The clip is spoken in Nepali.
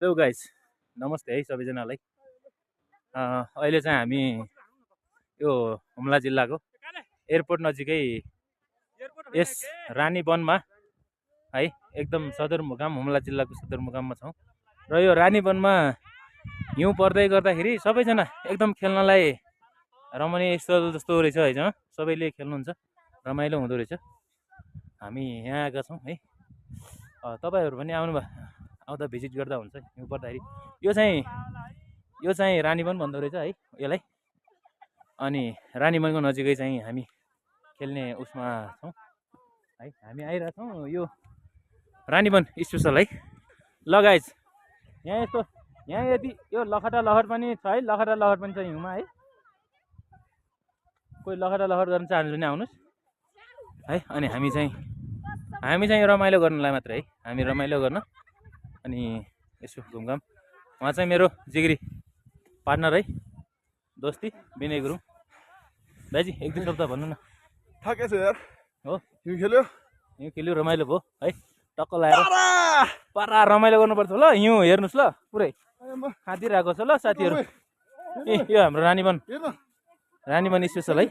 हेलो गाइस, नमस्ते है सबैजनालाई। अहिले चाहिँ हामी यो हुम्ला जिल्लाको एयरपोर्ट नजिकै यस रानी वनमा है एकदम सदरमुकाम हुम्ला जिल्लाको सदरमुकाममा छौँ र यो रानी वनमा हिउँ पर्दै गर्दाखेरि सबैजना एकदम खेल्नलाई रमणीय स्थल जस्तो रहेछ है, जहाँ सबैले खेल्नुहुन्छ, रमाइलो हुँदो रहेछ। हामी यहाँ आएका छौँ है। तपाईँहरू पनि आउँदा भिजिट गर्दा हुन्छ हिउँ पर्दाखेरि। यो चाहिँ रानीवन भन्दो रहेछ है यसलाई। अनि रानीवनको नजिकै चाहिँ हामी खेल्ने उसमा छौँ है। हामी आइरहेछौँ यो रानीवन स्पेसल है। ल गाइज, यहाँ यति यो लखटा लहर पनि छ है। लखटा लहर पनि छ हिउँमा है। कोही लखटा लहर गर्न चाहनुहुन्छ भने आउनुहोस् है। अनि हामी चाहिँ रमाइलो गर्नलाई मात्र है। हामी रमाइलो गर्न अनि यसो घुमघाम। उहाँ चाहिँ मेरो जिग्री पार्टनर है, दोस्ती विनय गुरुङ। दाइजी एक दुई शब्द भन्नु न। ठ्याक्कै छ यार। हो हिउँ खेल्यो रमाइलो भयो है। टक्क लाएर पारा रमाइलो गर्नुपर्छ ल। हिउँ हेर्नुहोस् ल, पुरै खाँदिरहेको छ ल साथीहरू। यो हाम्रो रानीवन स्पेसल है।